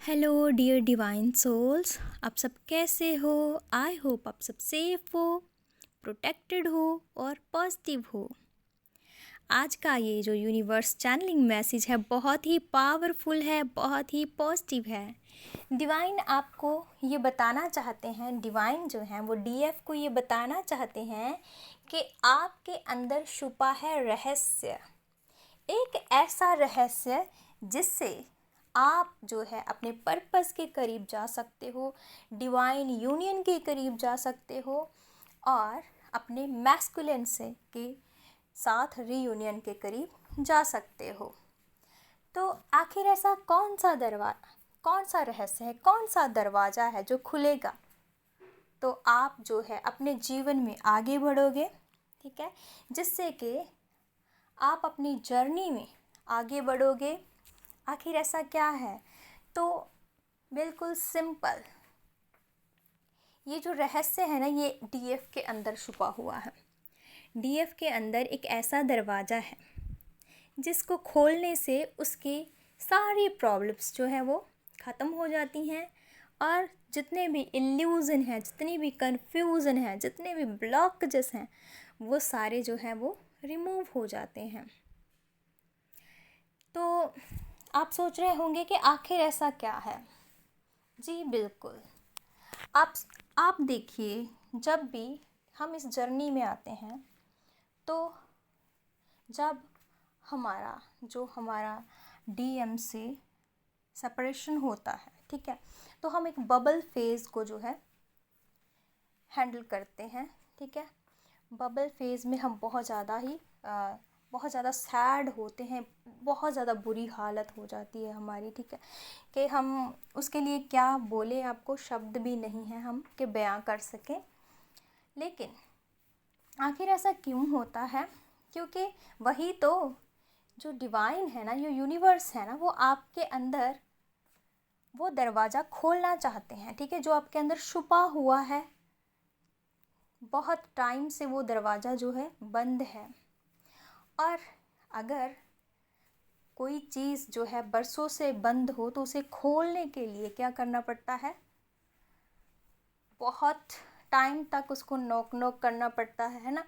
Hello dear divine souls, आप सब कैसे हो? आई होप आप सब सेफ हो, प्रोटेक्टेड हो और पॉजिटिव हो। आज का ये जो यूनिवर्स चैनलिंग मैसेज है बहुत ही पावरफुल है, बहुत ही पॉजिटिव है। डिवाइन आपको ये बताना चाहते हैं, डिवाइन जो हैं वो डीएफ को ये बताना चाहते हैं कि आपके अंदर छुपा है रहस्य, एक ऐसा रहस्य जिससे आप जो है अपने पर्पस के करीब जा सकते हो, डिवाइन यूनियन के करीब जा सकते हो और अपने मैस्कुलिन से के साथ रीयूनियन के करीब जा सकते हो। तो आखिर ऐसा कौन सा रहस्य है, कौन सा दरवाज़ा है जो खुलेगा तो आप जो है अपने जीवन में आगे बढ़ोगे, ठीक है, जिससे कि आप अपनी जर्नी में आगे बढ़ोगे। आखिर ऐसा क्या है? तो बिल्कुल सिंपल, ये जो रहस्य है ना, ये डीएफ के अंदर छुपा हुआ है। डीएफ के अंदर एक ऐसा दरवाज़ा है जिसको खोलने से उसकी सारी प्रॉब्लम्स जो है वो ख़त्म हो जाती हैं और जितने भी इल्यूज़न हैं, जितनी भी कन्फ्यूज़न है, जितने भी ब्लॉकेजेस हैं, वो सारे जो हैं वो रिमूव हो जाते हैं। तो आप सोच रहे होंगे कि आखिर ऐसा क्या है? जी बिल्कुल, आप आप देखिए, जब भी हम इस जर्नी में आते हैं तो जब हमारा डीएम से सेपरेशन होता है, ठीक है, तो हम एक बबल फेज़ को जो है हैंडल करते हैं, ठीक है। बबल फेज़ में हम बहुत ज़्यादा सैड होते हैं, बहुत ज़्यादा बुरी हालत हो जाती है हमारी, ठीक है, कि हम उसके लिए क्या बोले, आपको शब्द भी नहीं है हम कि बयां कर सकें। लेकिन आखिर ऐसा क्यों होता है? क्योंकि वही तो जो डिवाइन है ना, जो यूनिवर्स है ना, वो आपके अंदर वो दरवाज़ा खोलना चाहते हैं, ठीक है, जो आपके अंदर छुपा हुआ है। बहुत टाइम से वो दरवाज़ा जो है बंद है और अगर कोई चीज़ जो है बरसों से बंद हो तो उसे खोलने के लिए क्या करना पड़ता है? बहुत टाइम तक उसको नॉक नॉक करना पड़ता है ना।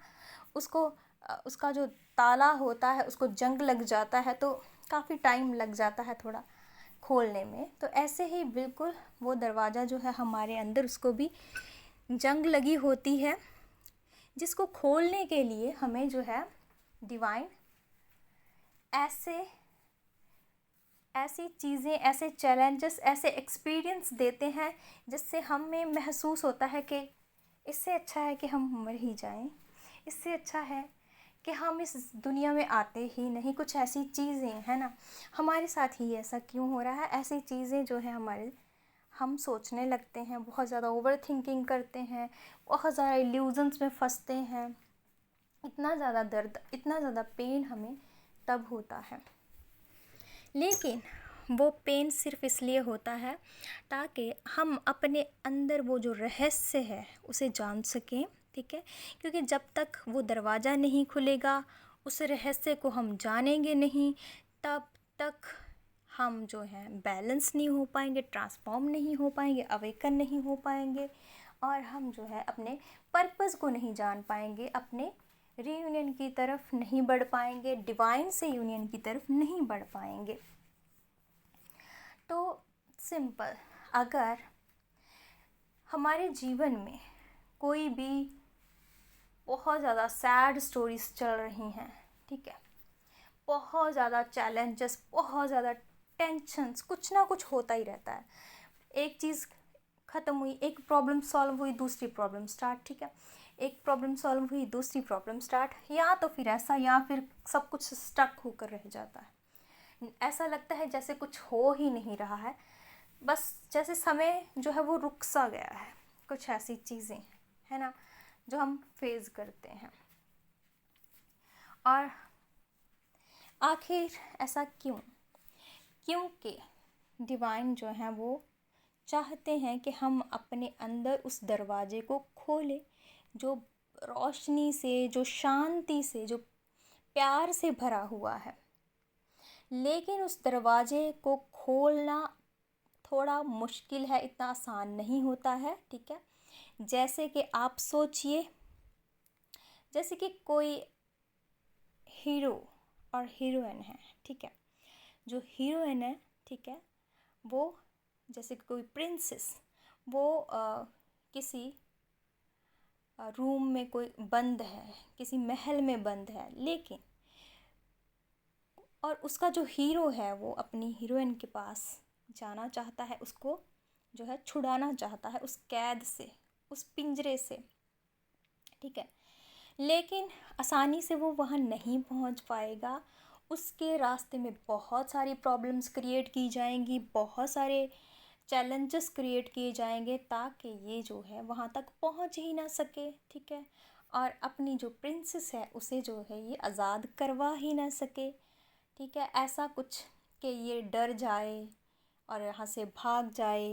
उसका जो ताला होता है उसको जंग लग जाता है, तो काफ़ी टाइम लग जाता है थोड़ा खोलने में। तो ऐसे ही बिल्कुल वो दरवाज़ा जो है हमारे अंदर, उसको भी जंग लगी होती है, जिसको खोलने के लिए हमें जो है डिवाइन ऐसी चीज़ें, ऐसे चैलेंजेस, ऐसे एक्सपीरियंस देते हैं जिससे हमें महसूस होता है कि इससे अच्छा है कि हम मर ही जाएं, इससे अच्छा है कि हम इस दुनिया में आते ही नहीं। कुछ ऐसी चीज़ें हैं ना, हमारे साथ ही ऐसा क्यों हो रहा है? ऐसी चीज़ें जो है हम सोचने लगते हैं, बहुत ज़्यादा ओवर थिंकिंग करते हैं, बहुत ज़्यादा इल्यूजन्स में फंसते हैं। इतना ज़्यादा दर्द, इतना ज़्यादा पेन हमें तब होता है। लेकिन वो पेन सिर्फ़ इसलिए होता है ताकि हम अपने अंदर वो जो रहस्य है उसे जान सकें, ठीक है, क्योंकि जब तक वो दरवाज़ा नहीं खुलेगा, उस रहस्य को हम जानेंगे नहीं, तब तक हम जो है बैलेंस नहीं हो पाएंगे, ट्रांसफॉर्म नहीं हो पाएंगे, अवेकन नहीं हो पाएंगे और हम जो है अपने पर्पस को नहीं जान पाएंगे, अपने रीयूनियन की तरफ नहीं बढ़ पाएंगे, डिवाइन से यूनियन की तरफ नहीं बढ़ पाएंगे। तो सिंपल, अगर हमारे जीवन में कोई भी बहुत ज़्यादा सैड स्टोरीज चल रही हैं, ठीक है, बहुत ज़्यादा चैलेंजेस, बहुत ज़्यादा टेंशन्स, कुछ ना कुछ होता ही रहता है। एक चीज़ ख़त्म हुई, एक प्रॉब्लम सॉल्व हुई, दूसरी प्रॉब्लम स्टार्ट, ठीक है, एक प्रॉब्लम सॉल्व हुई, दूसरी प्रॉब्लम स्टार्ट, या तो फिर ऐसा, या फिर सब कुछ स्टक होकर रह जाता है। ऐसा लगता है जैसे कुछ हो ही नहीं रहा है, बस जैसे समय जो है वो रुक सा गया है। कुछ ऐसी चीज़ें है ना जो हम फेस करते हैं। और आखिर ऐसा क्यों? क्योंकि डिवाइन जो है वो चाहते हैं कि हम अपने अंदर उस दरवाजे को खोलें जो रोशनी से, जो शांति से, जो प्यार से भरा हुआ है। लेकिन उस दरवाजे को खोलना थोड़ा मुश्किल है, इतना आसान नहीं होता है, ठीक है। जैसे कि आप सोचिए, जैसे कि कोई हीरो और हीरोइन है, ठीक है। जो हीरोइन है, ठीक है, वो जैसे कि कोई प्रिंसेस, वो किसी रूम में कोई बंद है, किसी महल में बंद है, लेकिन और उसका जो हीरो है वो अपनी हीरोइन के पास जाना चाहता है, उसको जो है छुड़ाना चाहता है उस कैद से, उस पिंजरे से, ठीक है। लेकिन आसानी से वो वहाँ नहीं पहुँच पाएगा। उसके रास्ते में बहुत सारी प्रॉब्लम्स क्रिएट की जाएंगी, बहुत सारे चैलेंजेस क्रिएट किए जाएंगे ताकि ये जो है वहाँ तक पहुँच ही ना सके, ठीक है। और अपनी जो प्रिंसेस है उसे जो है ये आज़ाद करवा ही ना सके, ठीक है। ऐसा कुछ कि ये डर जाए और यहाँ से भाग जाए,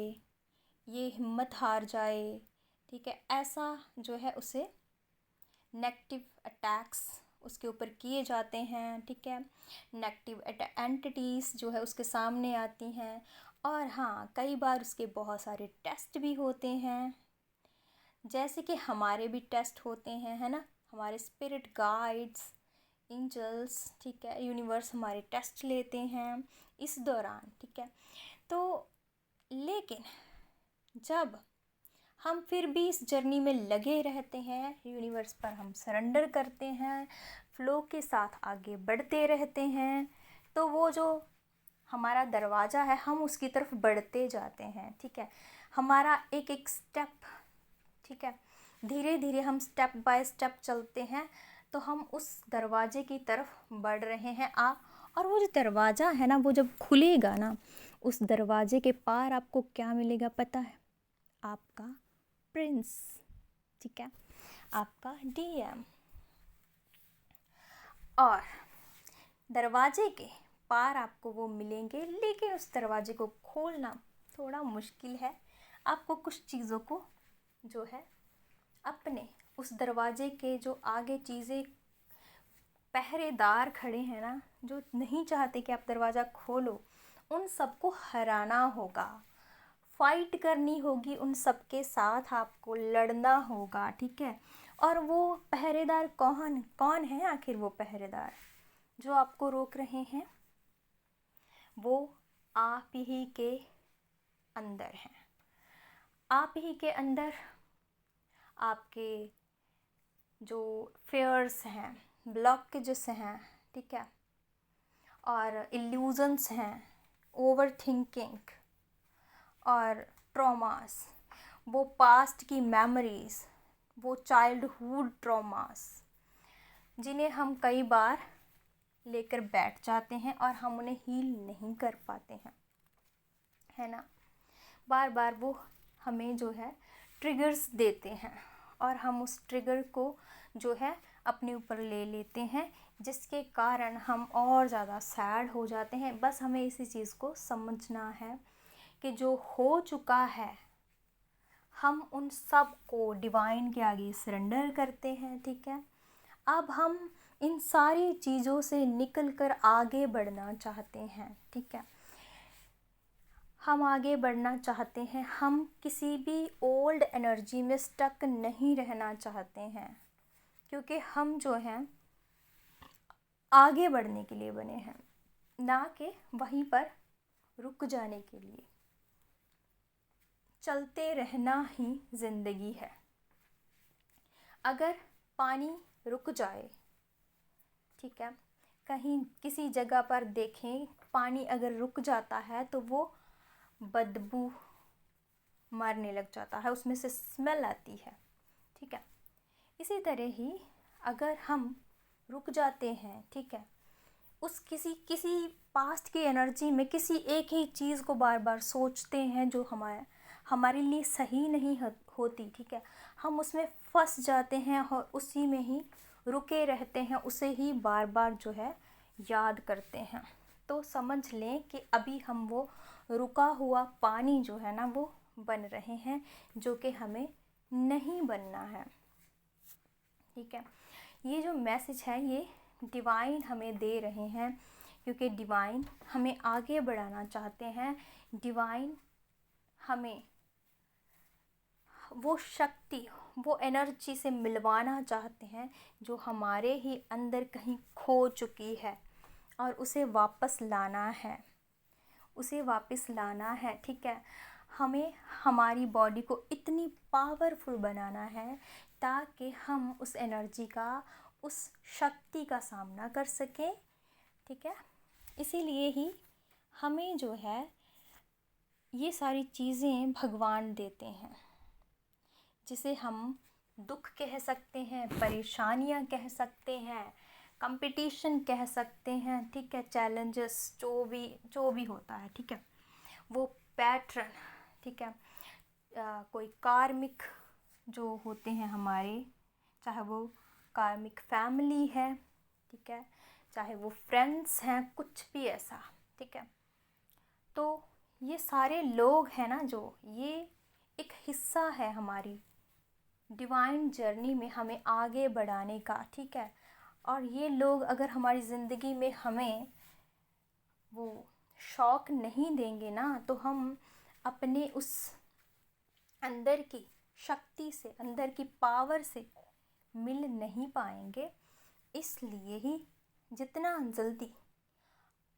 ये हिम्मत हार जाए, ठीक है। ऐसा जो है उसे नेगेटिव अटैक्स उसके ऊपर किए जाते हैं, ठीक है। नेगेटिव एंटिटीज़ जो है उसके सामने आती हैं। और हाँ, कई बार उसके बहुत सारे टेस्ट भी होते हैं, जैसे कि हमारे भी टेस्ट होते हैं, है ना। हमारे स्पिरिट गाइड्स, एंजल्स, ठीक है, यूनिवर्स हमारे टेस्ट लेते हैं इस दौरान, ठीक है। तो लेकिन जब हम फिर भी इस जर्नी में लगे रहते हैं, यूनिवर्स पर हम सरेंडर करते हैं, फ्लो के साथ आगे बढ़ते रहते हैं, तो वो जो हमारा दरवाज़ा है हम उसकी तरफ बढ़ते जाते हैं, ठीक है। हमारा एक एक स्टेप, ठीक है, धीरे धीरे हम स्टेप बाय स्टेप चलते हैं, तो हम उस दरवाजे की तरफ बढ़ रहे हैं। और वो जो दरवाज़ा है ना, वो जब खुलेगा ना, उस दरवाजे के पार आपको क्या मिलेगा पता है? आपका प्रिंस, ठीक है, आपका डीएम। और दरवाजे के पार आपको वो मिलेंगे, लेकिन उस दरवाजे को खोलना थोड़ा मुश्किल है। आपको कुछ चीज़ों को जो है अपने उस दरवाजे के जो आगे चीज़ें पहरेदार खड़े हैं ना, जो नहीं चाहते कि आप दरवाज़ा खोलो, उन सबको हराना होगा, फाइट करनी होगी, उन सब के साथ आपको लड़ना होगा, ठीक है। और वो पहरेदार कौन कौन है आखिर? वो पहरेदार जो आपको रोक रहे हैं वो आप ही के अंदर हैं। आप ही के अंदर आपके जो फेयर्स हैं, ब्लॉकेजेस हैं, ठीक है, और इल्यूजन्स हैं, ओवर थिंकिंग और ट्रॉमास, वो पास्ट की मेमोरीज़, वो चाइल्डहुड ट्रॉमास जिन्हें हम कई बार लेकर बैठ जाते हैं और हम उन्हें हील नहीं कर पाते हैं, है ना। बार बार वो हमें जो है ट्रिगर्स देते हैं और हम उस ट्रिगर को जो है अपने ऊपर ले लेते हैं, जिसके कारण हम और ज़्यादा सैड हो जाते हैं। बस हमें इसी चीज़ को समझना है कि जो हो चुका है हम उन सब को डिवाइन के आगे सरेंडर करते हैं, ठीक है। अब हम इन सारी चीज़ों से निकल कर आगे बढ़ना चाहते हैं, ठीक है। हम आगे बढ़ना चाहते हैं, हम किसी भी ओल्ड एनर्जी में स्टक नहीं रहना चाहते हैं, क्योंकि हम जो हैं आगे बढ़ने के लिए बने हैं, ना कि वहीं पर रुक जाने के लिए। चलते रहना ही ज़िंदगी है। अगर पानी रुक जाए, ठीक है, कहीं किसी जगह पर देखें पानी अगर रुक जाता है तो वो बदबू मारने लग जाता है, उसमें से स्मेल आती है, ठीक है। इसी तरह ही अगर हम रुक जाते हैं, ठीक है, उस किसी पास्ट की एनर्जी में किसी एक ही चीज़ को बार बार सोचते हैं जो हमारे लिए सही नहीं होती, ठीक है, हम उसमें फंस जाते हैं और उसी में ही रुके रहते हैं, उसे ही बार बार जो है याद करते हैं। तो समझ लें कि अभी हम वो रुका हुआ पानी जो है ना वो बन रहे हैं, जो कि हमें नहीं बनना है, ठीक है। ये जो मैसेज है ये डिवाइन हमें दे रहे हैं, क्योंकि डिवाइन हमें आगे बढ़ाना चाहते हैं। डिवाइन हमें वो शक्ति, वो एनर्जी से मिलवाना चाहते हैं जो हमारे ही अंदर कहीं खो चुकी है, और उसे वापस लाना है, उसे वापस लाना है। ठीक है, हमें हमारी बॉडी को इतनी पावरफुल बनाना है ताकि हम उस एनर्जी का, उस शक्ति का सामना कर सकें। ठीक है, इसीलिए ही हमें जो है ये सारी चीज़ें भगवान देते हैं, जिसे हम दुख कह सकते हैं, परेशानियां कह सकते हैं, कंपटीशन कह सकते हैं। ठीक है, चैलेंजेस जो भी होता है, ठीक है, वो पैटर्न, ठीक है, कोई कार्मिक जो होते हैं हमारे, चाहे वो कार्मिक फैमिली है, ठीक है, चाहे वो फ्रेंड्स हैं, कुछ भी ऐसा। ठीक है, तो ये सारे लोग हैं ना, जो ये एक हिस्सा है हमारी डिवाइन जर्नी में हमें आगे बढ़ाने का। ठीक है, और ये लोग अगर हमारी ज़िंदगी में हमें वो शौक नहीं देंगे ना, तो हम अपने उस अंदर की शक्ति से, अंदर की पावर से मिल नहीं पाएंगे। इसलिए ही जितना जल्दी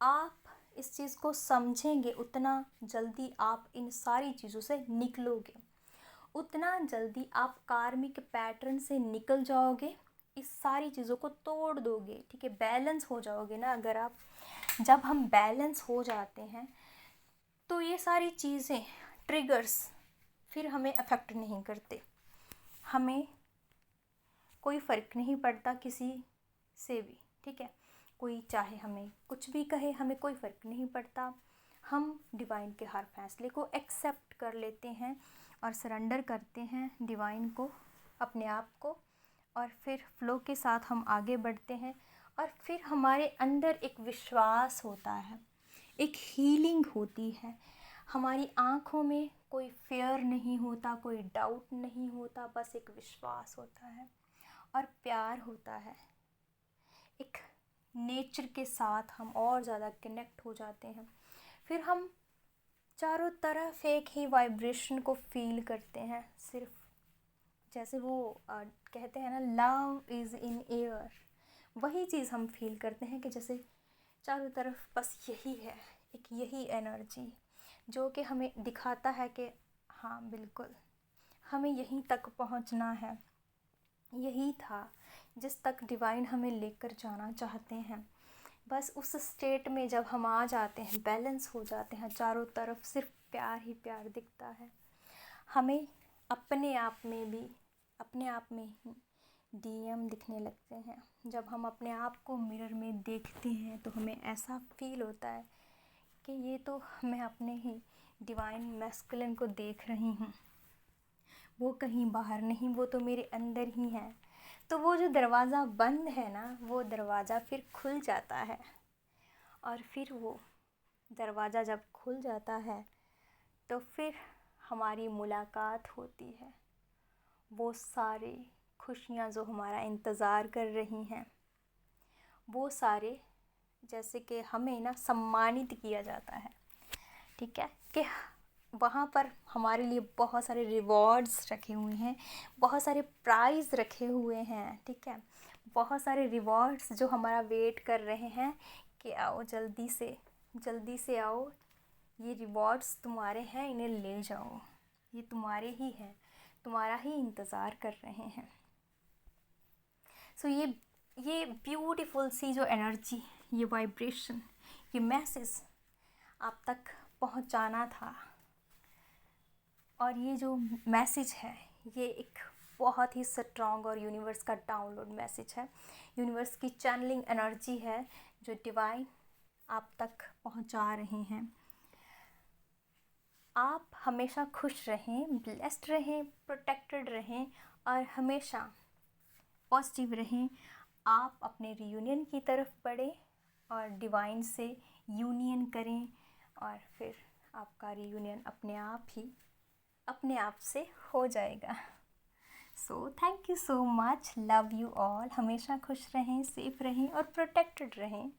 आप इस चीज़ को समझेंगे, उतना जल्दी आप इन सारी चीज़ों से निकलोगे, उतना जल्दी आप कार्मिक पैटर्न से निकल जाओगे, इस सारी चीज़ों को तोड़ दोगे। ठीक है, बैलेंस हो जाओगे ना। अगर आप, जब हम बैलेंस हो जाते हैं तो ये सारी चीज़ें, ट्रिगर्स फिर हमें अफेक्ट नहीं करते, हमें कोई फ़र्क नहीं पड़ता किसी से भी। ठीक है, कोई चाहे हमें कुछ भी कहे, हमें कोई फ़र्क नहीं पड़ता। हम डिवाइन के हर फैसले को एक्सेप्ट कर लेते हैं और सरेंडर करते हैं डिवाइन को, अपने आप को, और फिर फ्लो के साथ हम आगे बढ़ते हैं। और फिर हमारे अंदर एक विश्वास होता है, एक हीलिंग होती है, हमारी आँखों में कोई फेयर नहीं होता, कोई डाउट नहीं होता, बस एक विश्वास होता है और प्यार होता है। एक नेचर के साथ हम और ज़्यादा कनेक्ट हो जाते हैं। फिर हम चारों तरफ एक ही वाइब्रेशन को फील करते हैं, सिर्फ जैसे वो कहते हैं ना, लव इज़ इन एयर, वही चीज़ हम फील करते हैं कि जैसे चारों तरफ बस यही है, एक यही एनर्जी जो कि हमें दिखाता है कि हाँ बिल्कुल हमें यहीं तक पहुंचना है, यही था जिस तक डिवाइन हमें लेकर जाना चाहते हैं। बस उस स्टेट में जब हम आ जाते हैं, बैलेंस हो जाते हैं, चारों तरफ सिर्फ प्यार ही प्यार दिखता है, हमें अपने आप में ही डीएम दिखने लगते हैं। जब हम अपने आप को मिरर में देखते हैं तो हमें ऐसा फील होता है कि ये तो मैं अपने ही डिवाइन मैस्कुलिन को देख रही हूँ, वो कहीं बाहर नहीं, वो तो मेरे अंदर ही है। तो वो जो दरवाज़ा बंद है ना, वो दरवाज़ा फिर खुल जाता है, और फिर वो दरवाज़ा जब खुल जाता है तो फिर हमारी मुलाकात होती है। वो सारी खुशियाँ जो हमारा इंतज़ार कर रही हैं, वो सारे, जैसे कि हमें ना सम्मानित किया जाता है। ठीक है, कि वहाँ पर हमारे लिए बहुत सारे रिवॉर्ड्स रखे हुए हैं, बहुत सारे प्राइज़ रखे हुए हैं। ठीक है, बहुत सारे रिवॉर्ड्स जो हमारा वेट कर रहे हैं कि आओ जल्दी से आओ, ये रिवॉर्ड्स तुम्हारे हैं, इन्हें ले जाओ, ये तुम्हारे ही हैं, तुम्हारा ही इंतज़ार कर रहे हैं। सो ये ब्यूटीफुल सी जो एनर्जी, ये वाइब्रेशन, ये मैसेज आप तक पहुंचाना था। और ये जो मैसेज है, ये एक बहुत ही स्ट्रॉन्ग और यूनिवर्स का डाउनलोड मैसेज है, यूनिवर्स की चैनलिंग एनर्जी है जो डिवाइन आप तक पहुंचा रहे हैं। आप हमेशा खुश रहें, ब्लेस्ड रहें, प्रोटेक्टेड रहें और हमेशा पॉजिटिव रहें। आप अपने रियूनियन की तरफ बढ़ें और डिवाइन से यूनियन करें, और फिर आपका रियूनियन अपने आप से हो जाएगा। So thank you so much, love you all. हमेशा खुश रहें, सेफ रहें और प्रोटेक्टेड रहें।